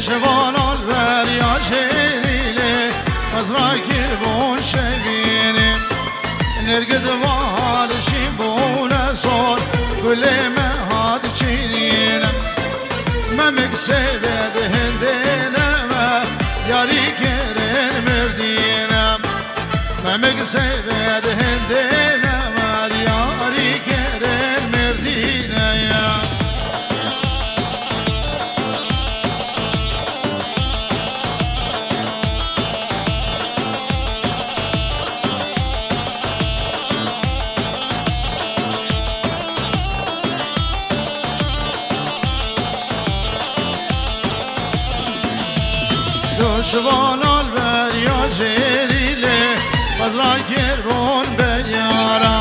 سيشوان البريا شيريلي مزراكي بون شبيني نرقد وهاد شيبونا صور كل ما هاد شيرينا ما مكسبت هندينا ما ياري كرن مردينا ما مكسبت هندينا ما ياري كرن مردينا يا دشوان البریا جریله مزراکر بون بیارا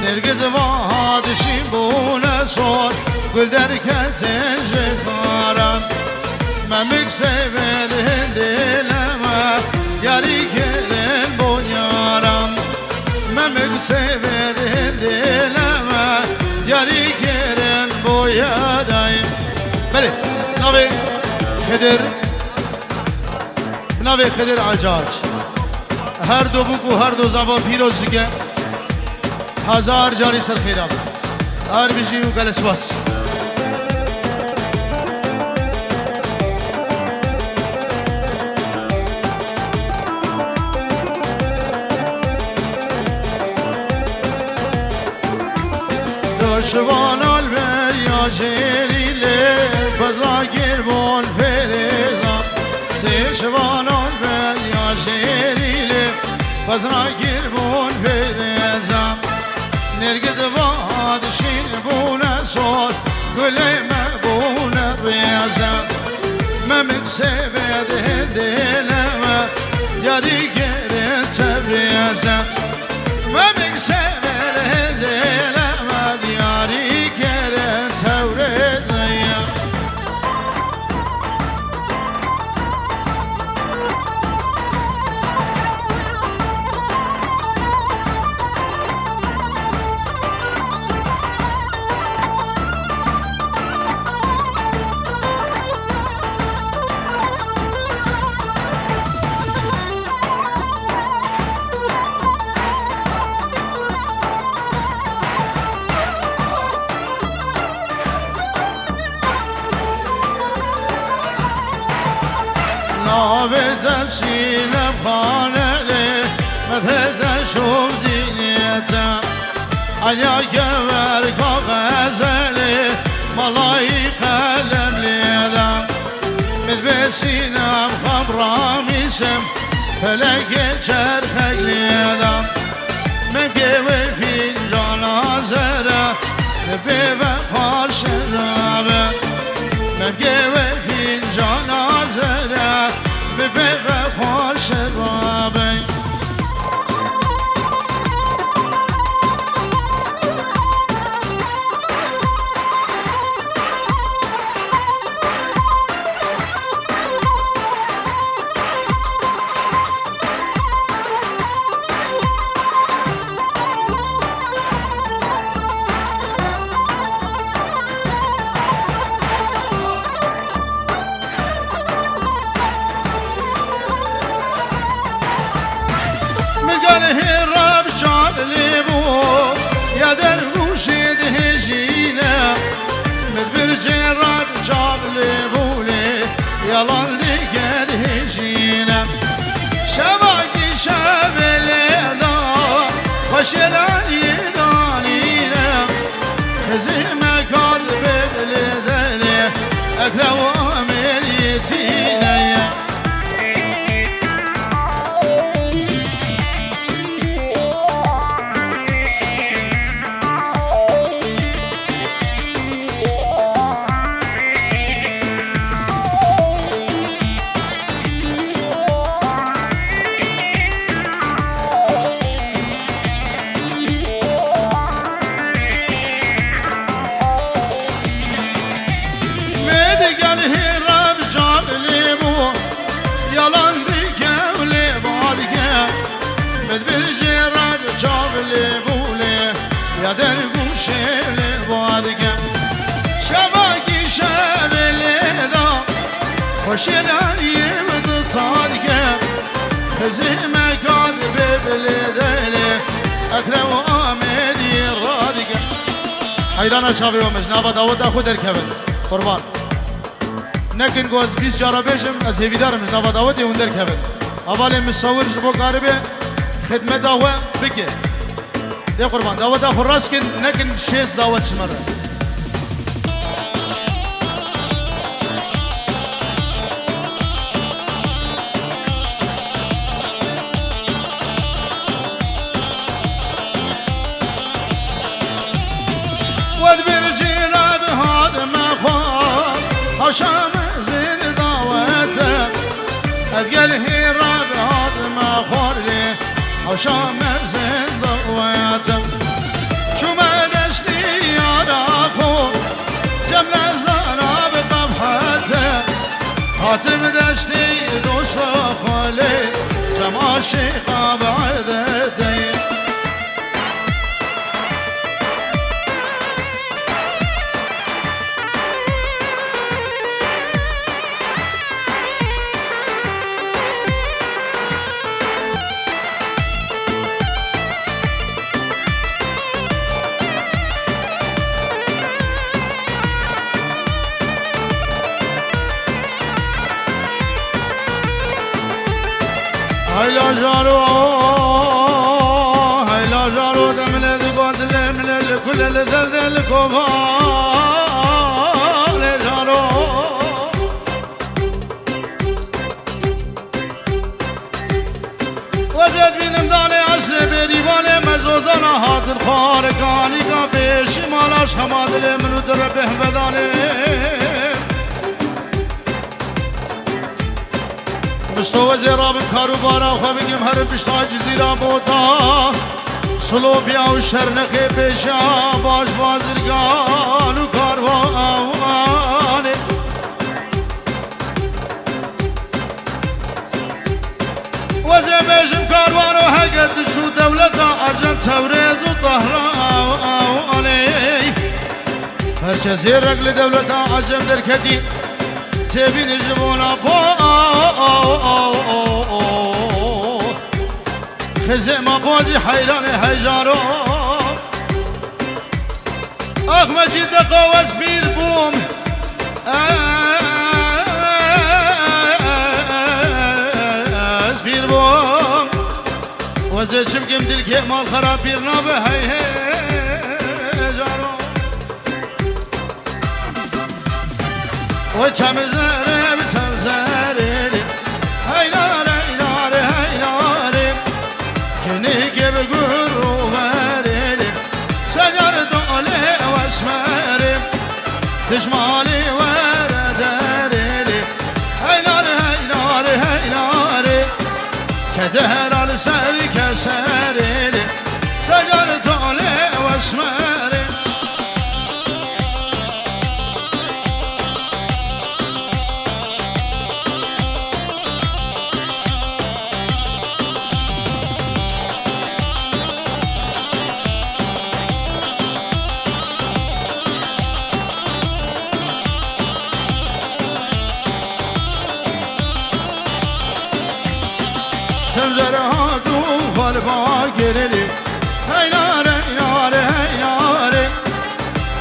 نرگز واد شیبون سور گل در کتن جخارا ممک سوید هندلما یاری کرن بیارا ممک سوید هندلما یاری کرن بیارا بله نوی خدر نوی خدر عجاج هر دو بوک و هر دو زبا پیروز که هزار جاری سر خیرم هر بیشی و کل اسواس دشوان البریا جریله بزاگیر بون فریزان سيشوان البريا شيريلي بزراكير بون فريزا نرقد وهاد شيبونا صوت قولي ما بون الريازا ما مكسبت هديلما ياري كرن تبريزا ما مكسبت هديلما ياري كرن تبريزا نابت سيلم خانلي مذهد شوف دينيتا عليك ورقا غزلي ملايق قلم ليدا ملبسينا بخبرا ميسم فلك شرخك ليدا مبقي في جنازرة مبقي بخار شرابة مبقي في جنازرة مبقي بخار شرابة الرب جاب لبو يا دروش دهجينا مدبرج الرب جاب لبو لي يا لالي دهجينا شباقي شابلنا خشلان يدانينا خزيمة قلب لذلي أكرم مليتينا قال هي الرب جاب لي وشلاني بطارقة خزيمة قاد ببلدالي أكرم وآمدي الرادقة حيرانا شابي ومجنابة داود أخو دركبن قربان نكن قوز بيس جارة بيشم از هيفيدار مجنابة داود يون دركبن أولي مصور جبو قاربه خدمة داوه بكي دي قربان داود أخو راسكن نكن شيس داود شمره حشام زين دعوته أتقال هي راب هذا ما خوري حشام زين دعوته شو ما دشتي يا راخو جملة زراب قبحته هاتم دشتي دوش خالي جماشي قابعدتي هيلا جارو دمن القتل من الكل الذرد الكفار جارو وزد بينم دالي عشر بريباني مجوزانا هات الخارقاني قابيش مالاش حمادلي منو دربه بداني مستوى زراب كاروبارا خوابيكم هر بشتاج زيرا بوتا سلو بيا وشرنخي بيشا باش بازرگان و کاروان وزي بيشم كاروان و هقرد شو دولتا عجم توريز و طهران هرچه زير رقل دولتا عجم دركتي تبين جبونا بو خزيمة بوزي حيراني هيجارو اخ مجيد قوس بير بوم اسبير بوم وزي شبكم دلكي مال خراب بيرنا بهي هيجارو وتمزاري بتمزاري هيناري هيناري هيناري كنيك بقرو ماري سجر دولي واسماري تجمالي ورداري هيناري هيناري هيناري كدهر الساري كساري سجر دولي واسماري سمزرها دوخال باقرلي هيناري هيناري هيناري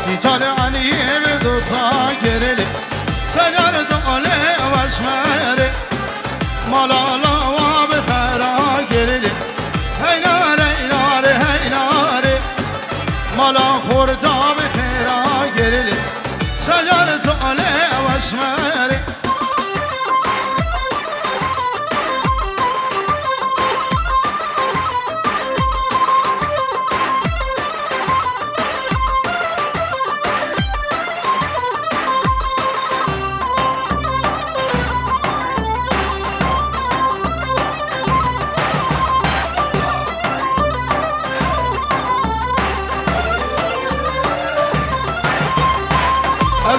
تيتالي علي بدوطا قرلي سجر دولي واسماري مالالا وبخيرا قرلي هيناري هيناري هيناري مالا خوردا بخيرا قرلي سجر دولي واسماري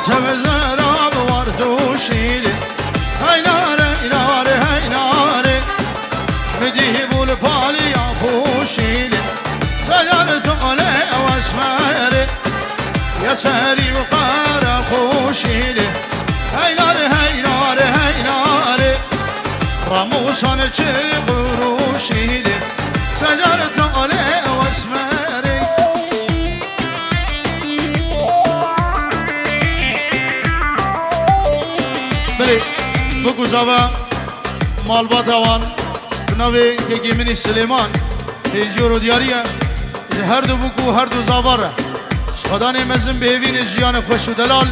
تمزراب وردوشيلي هيناري هيناري هيناري بديه بالبالي يا بوشيلي سجرت علي واسماري يا ساري وقار خوشيلي هيناري هيناري هيناري موسان چه قروشیلی سجارت آله و اسمری بله بگو زوا مالبات اوان بناوی که گیمینی سلیمان هیجی رو دیاریه هر دو بگو هر دو زواره خدا نمزم بهوین جیان خوش و دلال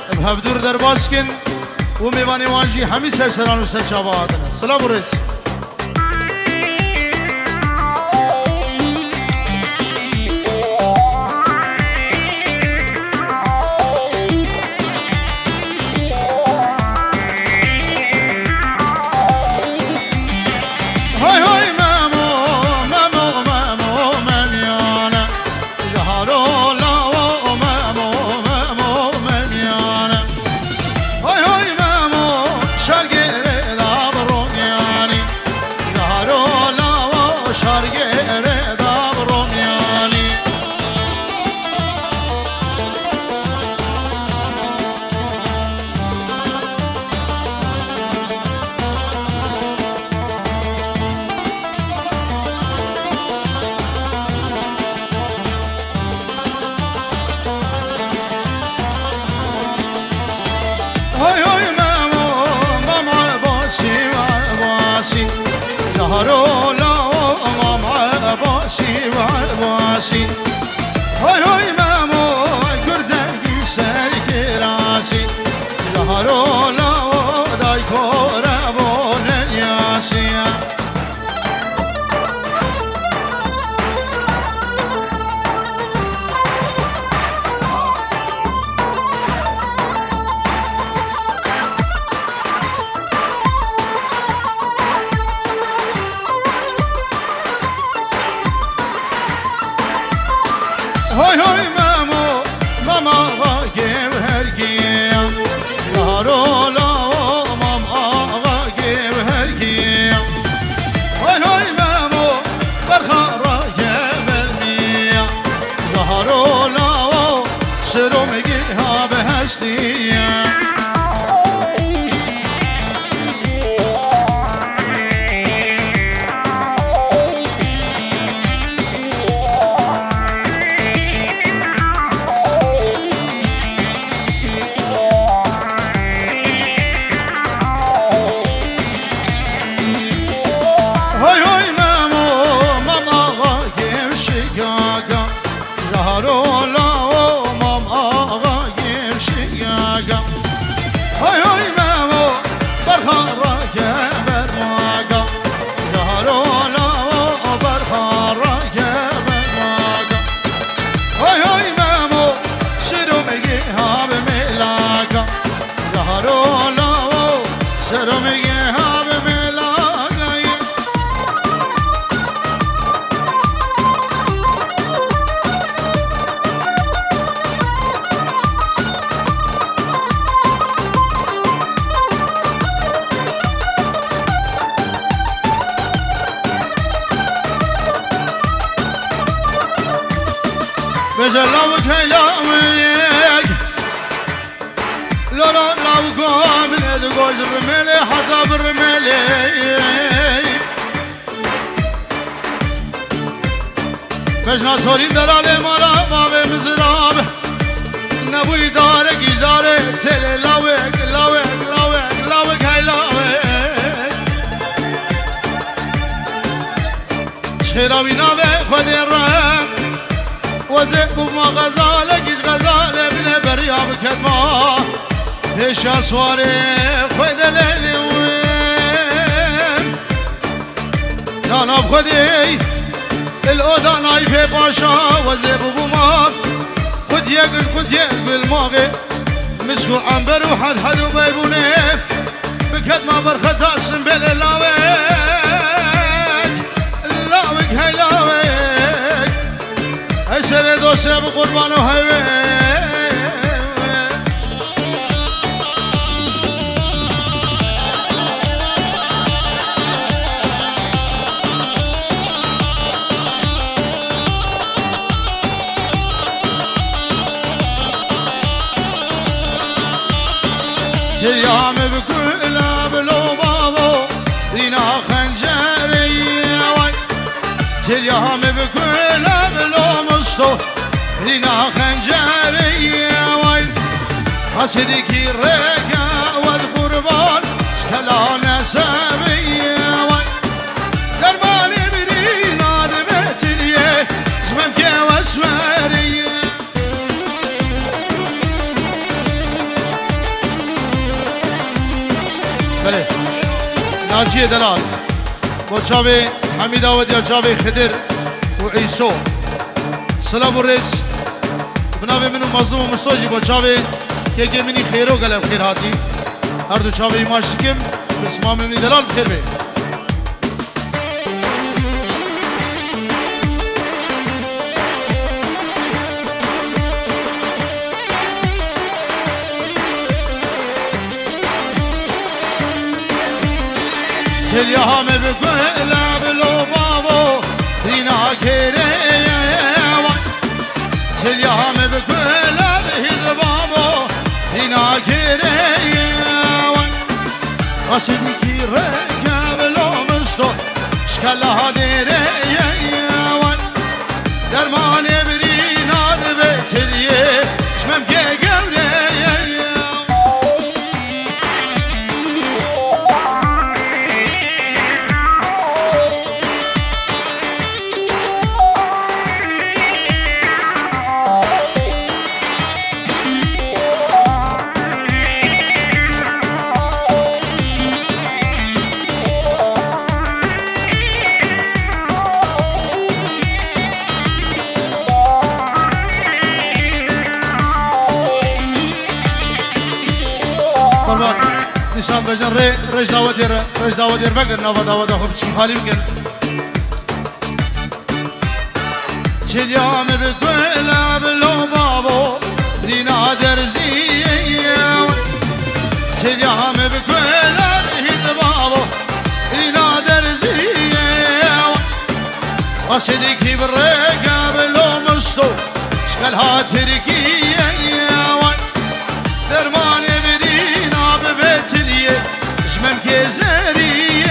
بهفدور در باز کن و میوانی وانجی همی سرسران و سرچاوا آدنه سلام و رس هاي هاي مامو كردي سرك راسي لهرو لا داي كوربون ياسيا هاي هاي مامو ماما غايب هرقيا لهرو لا ماما غايب هرقيا هاي هاي مامو برخارا يبرميا لهرو لا سرو مجيها بهستيا بجلاوك هيلاويك لا لا لا وقام الادقوز الرمالي حتى بالرمالي بجنا سورين دلالي مالا بابي مزراب نبوي دارك يزاري تلي لاويك لاويك لاويك لاويك هيلاويك شخيراوي ناوي خودي الرام وزيب ما غزالك ايش غزالة بلا برياب كدما ايش اسواري خود الليلي وين انا بخدي الاوضة نايفة باشا وزيب ما خد يقل خد يقل ماغي مسكو عنبر وحد حدو بيبوني بكدما برخد اسم باللاويك اللاويك هاي لاويك سر دوست بقربان و هیوه چیام بکلا بلو بابو رينا خنجري وين حسدك الرقا والقربان شكلان سبي وين درماني برينا دبت ليه زممك واسمري بله ناجي دلال وشافي حميد اوديا شافي خضر وعيسو سلام الرئيس بنابه منو مظلوم مستوجي وشافي كي مني خيرو قلب خير هاتي هر دو شافي ماشكم بسمام مني دلال بخير بي سليهم بقول بلو بابو دينا كيري سليهم بقول بهذ بابو دينا كيري قصدك ركب لو مستو شكلها ديري درماني برينا دبتلي شممك قبري نشان بجن رج داوا دير بقر نوا داوا دا خوب چی خالی بکن چلیام بگویل بلو بابو رینا درزی چلیام بگویل بهید بابو رینا درزی قصدی کی برگا بلو مستو شکل ها ترکی درمان برینا ببتلیه جمم كزري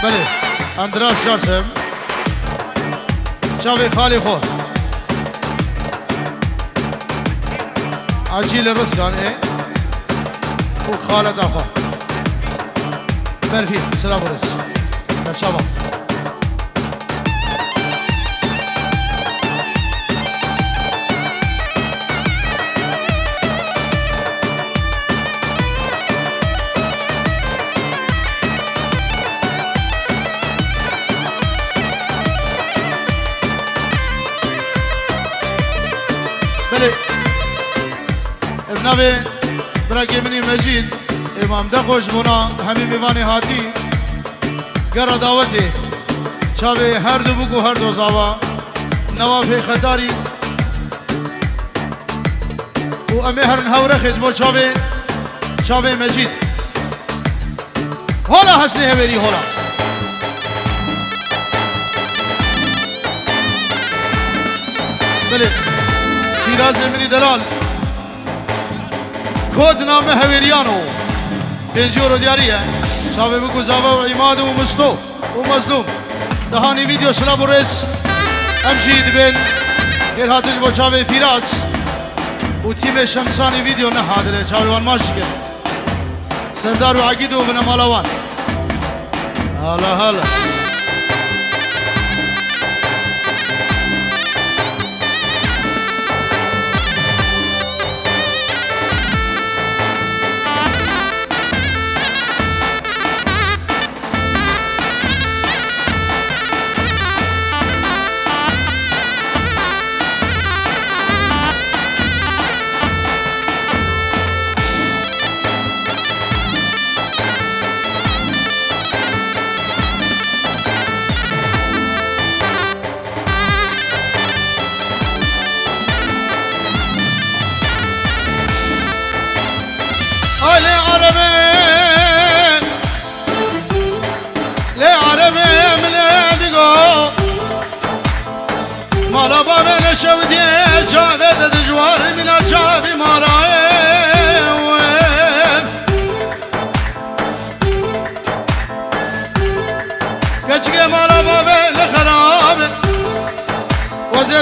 بله اندراس جارسم شافي خالي خور عجيل الرزقان ايه وخالد اخو برفيد سلام ورس شباب ابنابي براكي مني مجيد امام دخوش بنا همي ميواني هاتي قرى دعوتي شاوي هر دو بكو هر دو زاوا نوافي خداري و امي هر نهورخز بو شاوي مجيد هولا حسني هبري هولا بله فراز مني دلال كود نام هويريانو بنجورو دياريه شافي بكو زاوا وعماد ومستو ومظلوم دهاني فيديو سلام الرئيس امشي دبن غير هاتج بو شافي فراز وتيم شمساني فيديو نهادره شافي وان ماشكن سردار وعقيد وبن مالوان هلا هلا مالا با من شودیه جاوه دجوار مینا چاوی مارای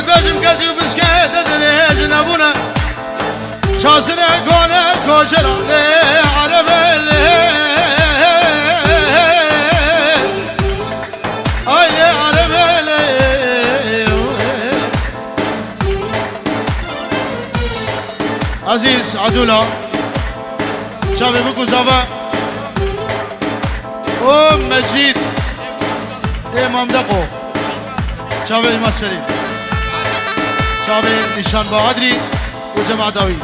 قد بجم كزي وبسكت دريج نبونا شاسنا قولت كوشرا لي عرب الليل اي لي عرب الليل عزيز عدولا شابي بكو زافا مجيد امام دقو شابي مسلي شابي نشان بهادري وجماعة داوي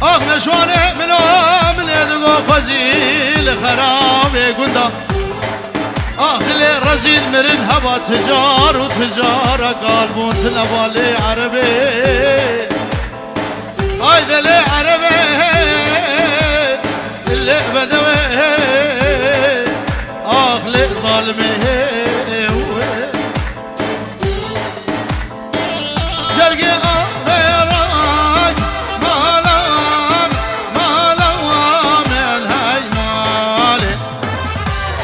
اخ نشوانه من ادقو فزيل خرابي قندا اخ دلي رزيل مرن هبا تجار وتجارة قلبون تلبالي عربي اي دلي عربي اللي بدوي اخ لي ظالمي جرقي اميراك مالام من هاي مالي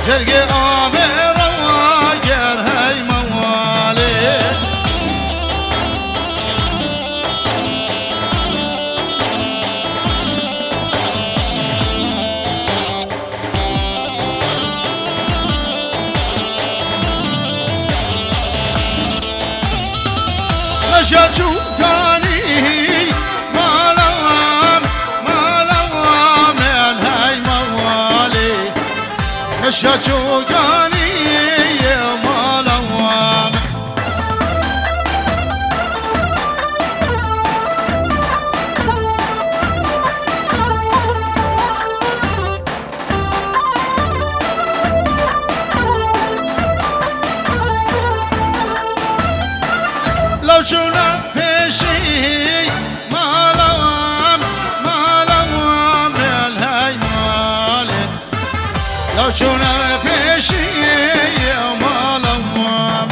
جرقي اميراك يا هاي موالي مشات شوكاني مالام من هاي موالي مشات شوكاني مالام لو شونا بشي مالام من هاي مالي لو شونا بشي مالام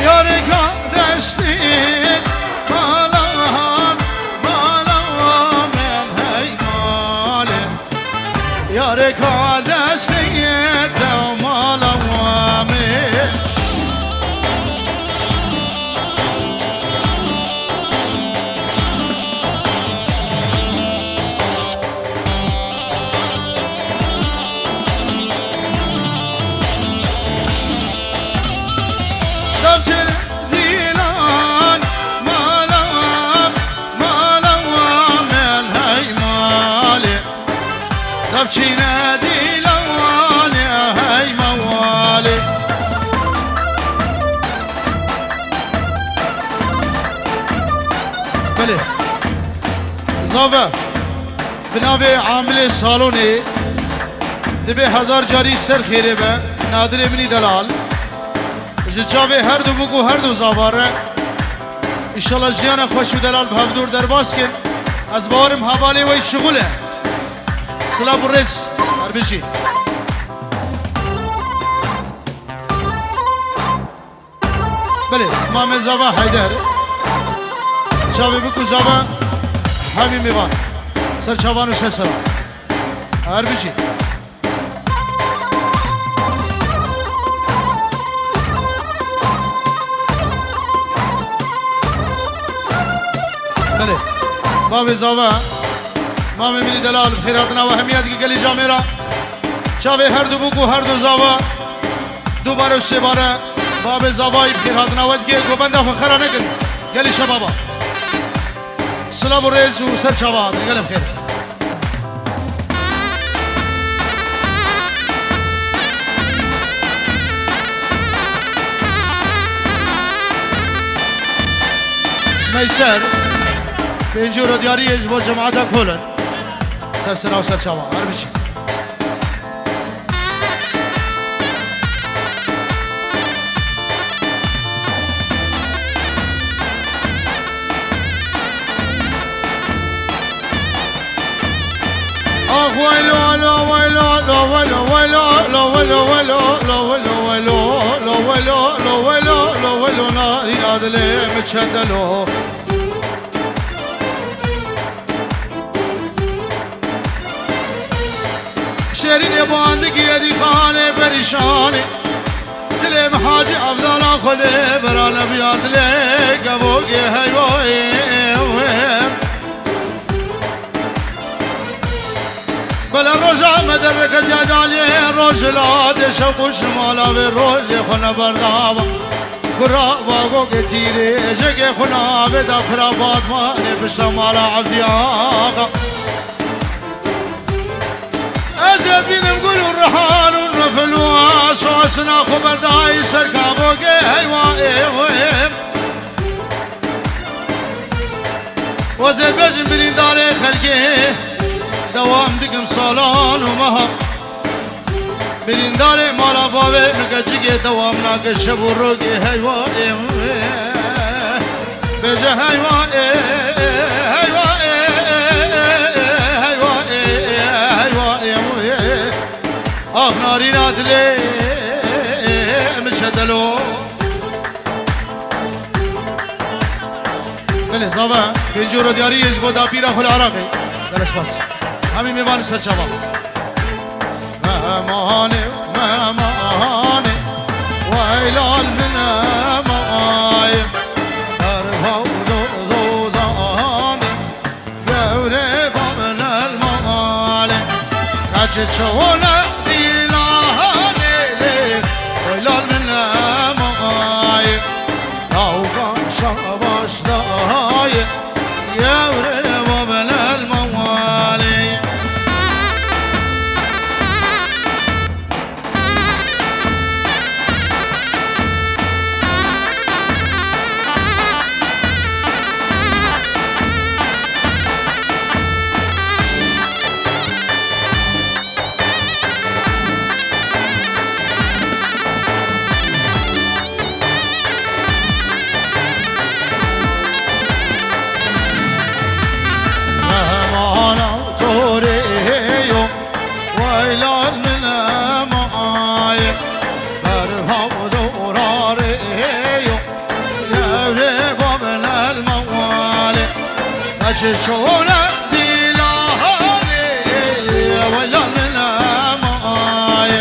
ياركا دستين مالام من هاي مالي ياركا دستين مالام دمتر ديلان مالام من هاي مالي دبچينا ديلان يا هاي موالي بله زاوه بنابه عامل سالوني دبه 1000 جاری سر خیره به نادر ابنی دلال جاوه هر دو بگو هر دو زاواره انشالله جیان خوش و دلال بهبدور در باز کن از بارم حواله و شغوله سلام و رس هر بشی بله امام زاوه حیدر جاوه بگو زاوه همین میوان سر چوان و سر سلام هر بشی بله باب زاوه مام منی دلال بخیراتنا و همیت کی گلی جامیرا چاوه هر دو بگو هر دو زاوه دو بار و سه باره باب زاوه بخیراتنا و گل گوبنده خرا نکن گلی شبابا سلام و رئیس و سر چاوه گل بخیر میسر پنجو رو دیاریش با جماعت کلن سر سرا و سر چاوا هر بشی ويلو لو ويلو لو ويلو ويلو لو ويلو ويلو لو ويلو ويلو لو ويلو لو ويلو لو ويلو ناري نادلي متشدلو شيرين باندگی دی خانه پریشانی دل محاج افضل خود برا نبیاد لی گبوگی هیوایی بلا روزا مدرک جاجالی روز لاده شوق شمالا به روز خونه بردابا گرا باگو که تیره جگه خونه به دفر فاطمه بشمال عبدی آقا ازيد بين نقول الرحال والنفل واسوسنا خبر داي سركابوك هيواي وزيد بجن بين داري خلقي دوام دقم صالون ومها بين داري مالا بابي مكجيكي دوام ناقش شبو روكي هيواي بجه هيواي ناري نادلي مشهدلو بله زابا بنجورو دياري يجبو دا بيرا خل عراقي بلش بس همي ميوان سر شباب ماماني ماماني ويلال من ماي ارهو دوزاني قوري بابن المالي كاچه چونه شونا دلالي ولا من ماي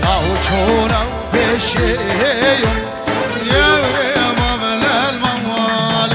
او شونا بشي يا ما من الموال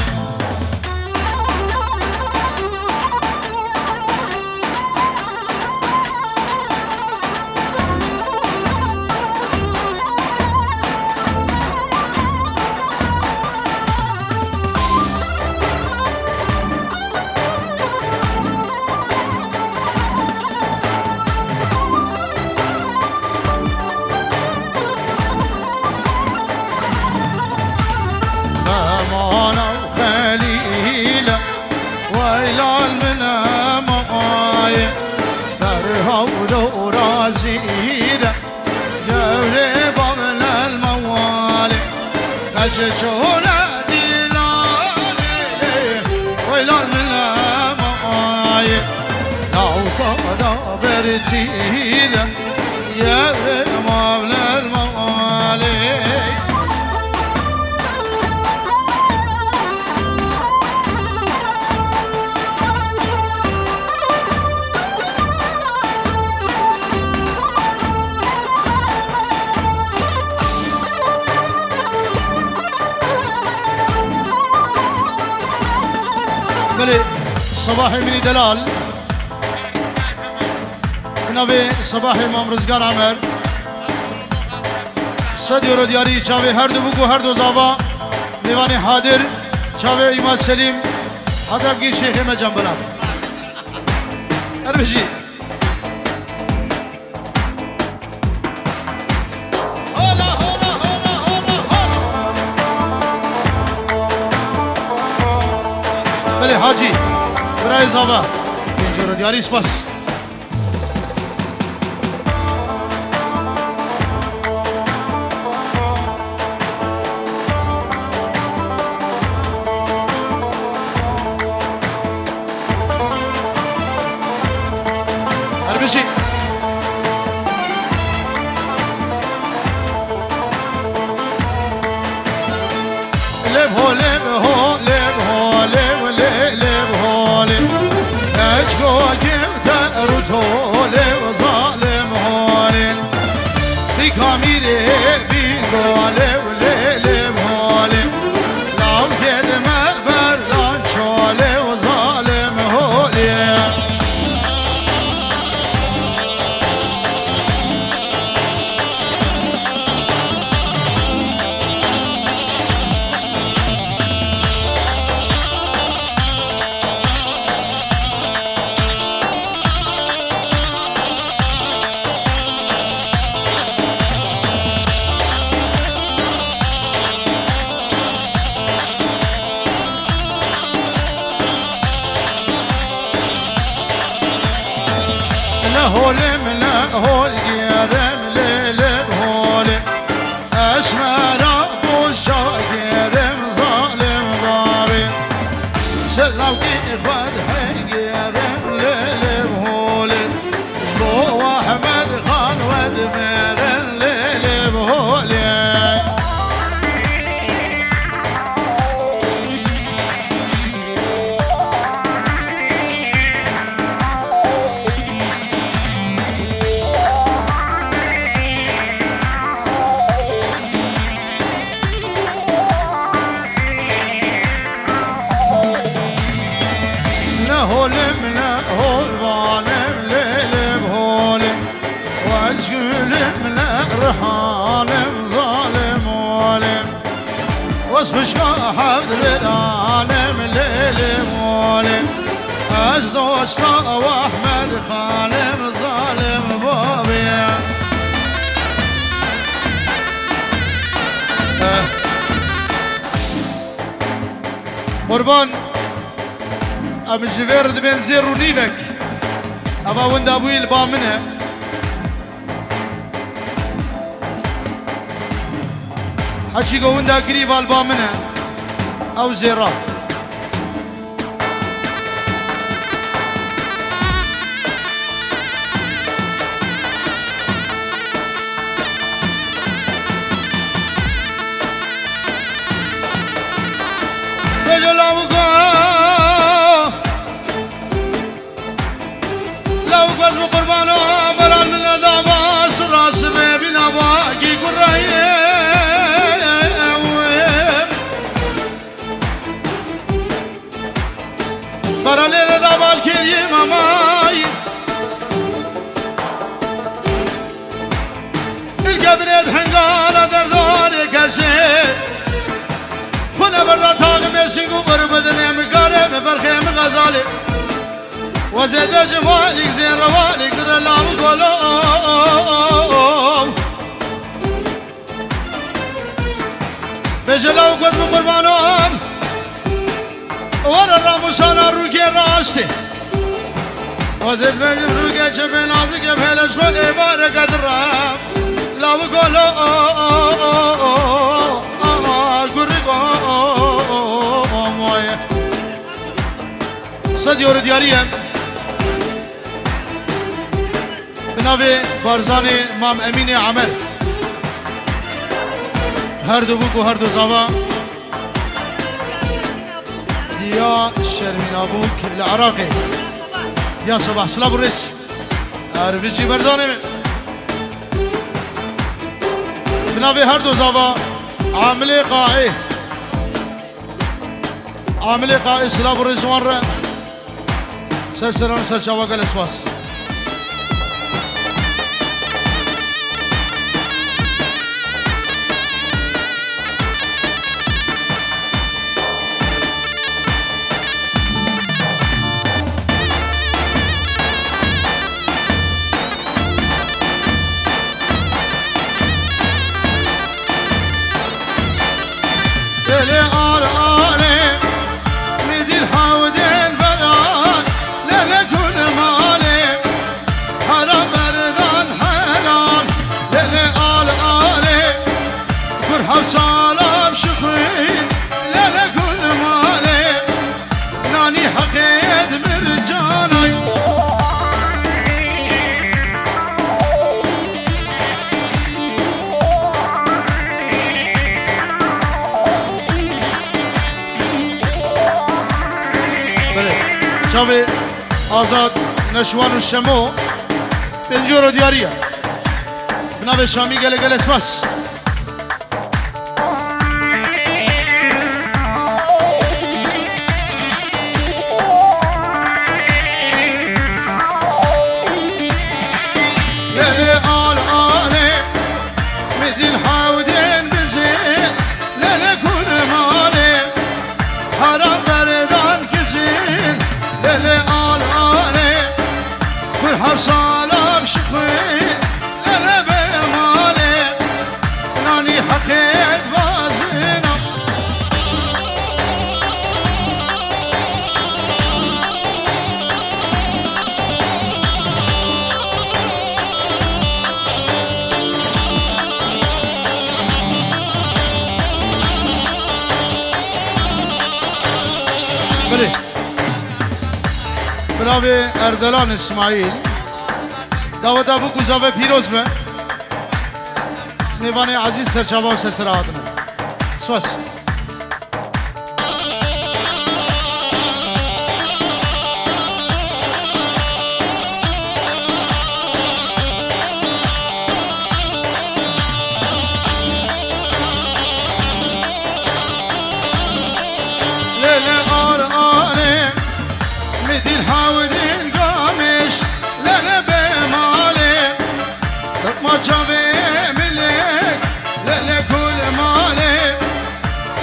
شونا دلالي ويلال من ماي لو طادا برتيلا يا مولى الموالي بلي صباحي مني دلال نبي صباحي امام رزقان عمر صدي رو دياري چاوي هر دو بگو هر دو زاوا دیوانی حاضر چاوي امام سلیم حضرت کی شیخ مجم بلند اربشی حاجی برای زاوا اینجا رو دیاری سپاس لب هو لب هو لب هو لب لب هو لب أشكو جبت رتو لب ظالم هو لب في كاميري في قالب لب هو لب لو كد ما بردان شالب ظالم هو لب هولم لا هول جيرم ليلم هولم أشمر أبو شاكرم ظالم ضابي سلو كيف فتح جيرم ليلم هولم بو أحمد خان ودمير ليلم هولم هولم لا هول ظالم ليلم هولم واشقلم لا رحالم ظالم هولم وصف شاحد بالعالم ليلم هولم أزدوستا واحمد خالم ظالم بابي قربان ام جوير دبن زير ونيفك ابا وند ابوي البامنه حشي وند قريب البامنه او زيرا Paralele da balkerie mamai الكبريت حنقالة درداري كرسي كنا بردا تاغم يسنقو بربدني مقالي ببرخي مغزالي وزيد بجمالك زين روالك در الله وقولو بجلاو قزم قربانهم ورا راموسانا روكي راسي وزيد بجم روكي شبه نازك بهلش خود عبارة قدرام لا بقولو قرقو موية صد يورو ديارية بناوي بارزاني مام امين عمر هر دو بوك و هر دو زاوا يا شرمين ابوك العراقي يا صباح سلام الرس عربيشي برداني من بناوي هر دو زاوا عاملي قاعي سلام الرس وان سلسلان سل شواق الاسواس ليلي آلي مدي الحاود البلاد ليلي كل مالي شاوی آزاد نشوان و شمو بنجور و دیاریه بنابه شامی گله گله اسماس سالم شخوي أنا بمالي ناني حقيت وازنا بله براوی اردلان اسماعیل دعوت ابو گزاوه پیروز به میوان عزیز سرچاوا و سرسراتنا سوس ليلة قرآني مدين حاولين قامش ليلة بمالي ما جابي ملك ليلة كل مالي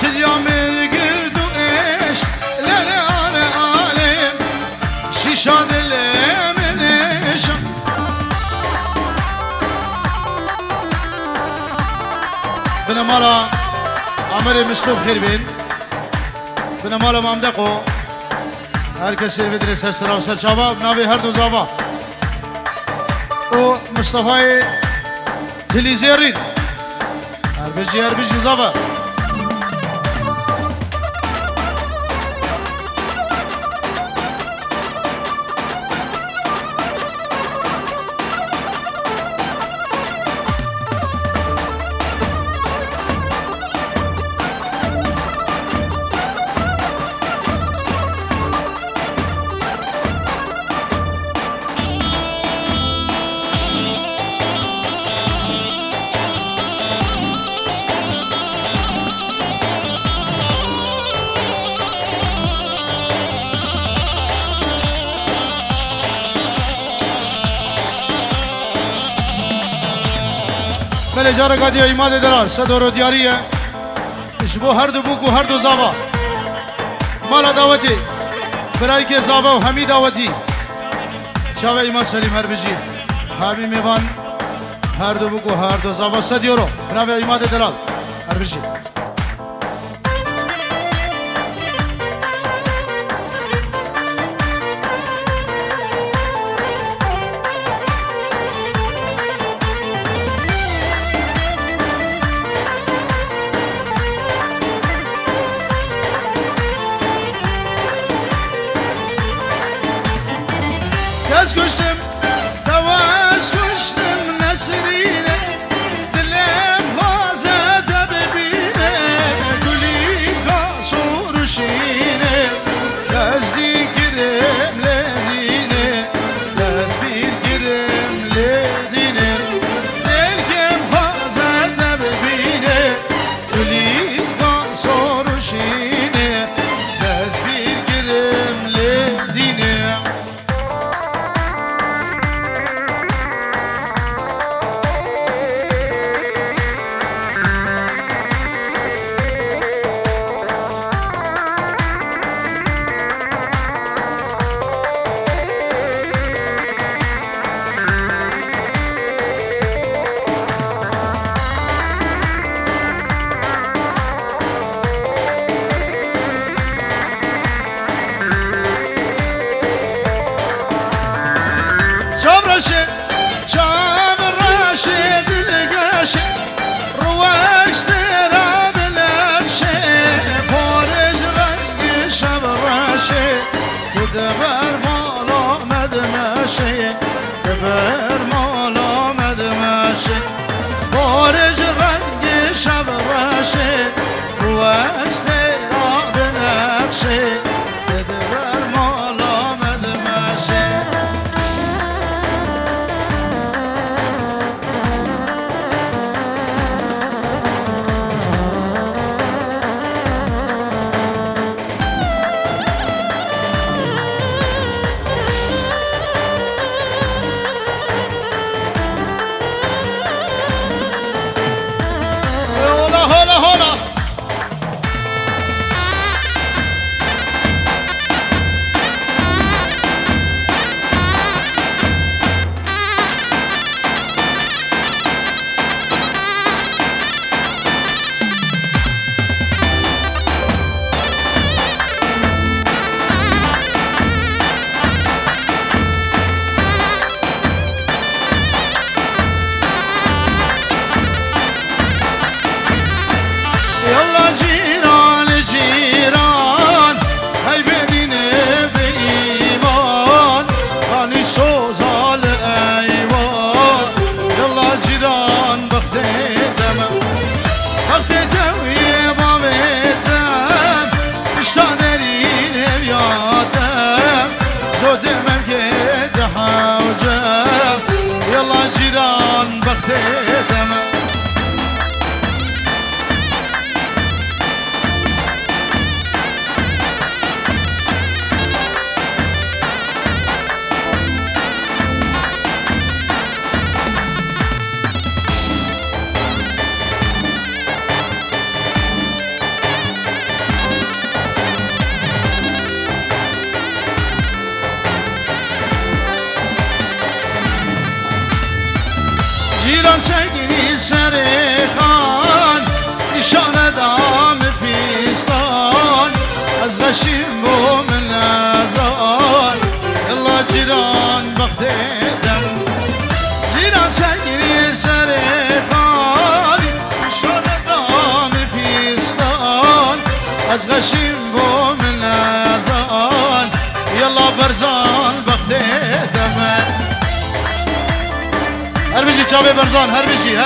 تليوم القد وإيش ليلة أنا عالم شيشة اللي من إيش بنا مالا عمري مصطفى خير بين بنا مالا مامدقو هر کسی بدر سرسرا و سرچاوا بنابی هر دو زاوا و مصطفی تلیزیرین هر بجی زاوا بله جاره قادی ایماد درار صدور و دیاریه اشبو هر دو بوک و هر دو زاوا مالا دعوتی برای که زاوا و همی دعوتی شاوه ایمان سلیم هر بجی همی میوان هر دو بوک و هر دو زاوا صدیورو برای ایماد درار هر بجی Yaz kuştum, savaş kuştum nesrine Dilem fazla tabibine Gülika suruşine Yaz di giremledine Yaz bir giremledine Dilem fazla tabibine Gülika suruşine Yaz bir giremledine شام الراشد القاشي رواق استراب الأكشي فورج رق شام الراشي تدبر مولا مدماشي تدبر مولا مدماشي فورج رق شام الراشي رواق استراب الأكشي تدبر مولا سری خان نشانه دام فیستان از غشیم بو من نزان الله جیران وقت دم جیران سگری سری خان نشانه دام فیستان از غشیم بو من نزان يلا برزان وقت دم هر بيجي چاوي برزان هر بيجي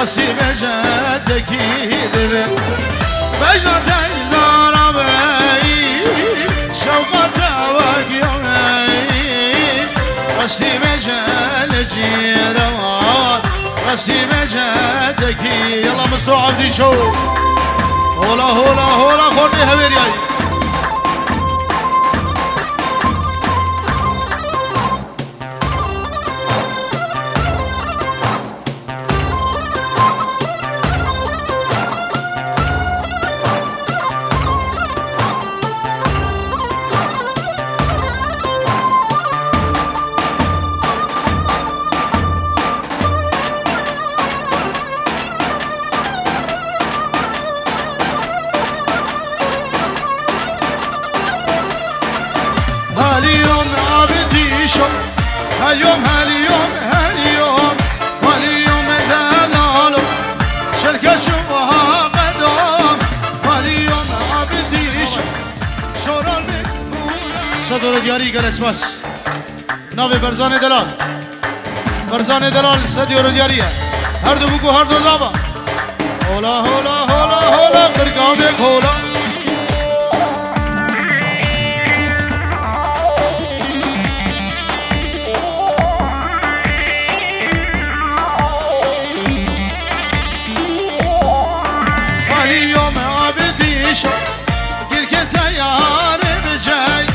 نصيب جدك يدبر بجنة الدار بي شوقة وقيوني نصيب جدك يدبر نصيب جدك يلا مستوى عبدي شو هولا هولا هولا خورني هبيرياي هاليوم عبدي شو هاليوم دلالو شركة شوها قدام هاليوم عبدي شو شورال صدر دياري قال اسماس ناوي برزان دلال صدر دياري هر دو بگو هر دو زابا هولا هولا هولا هولا قرقام ایک هولا گرکت یار بجای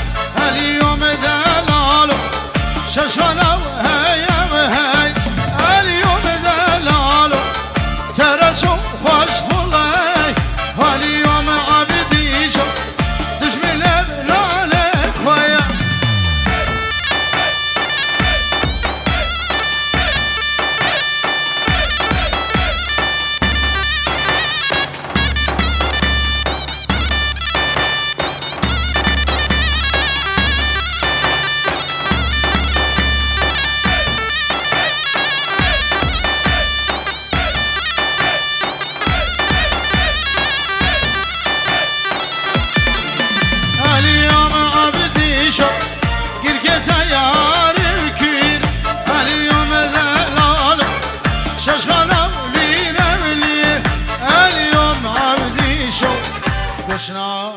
اليوم دلالو ششخانه هیم هی اليوم دلالو ترسو خوش خلای اليوم عبدی شو دشمن لاله خویا Krishna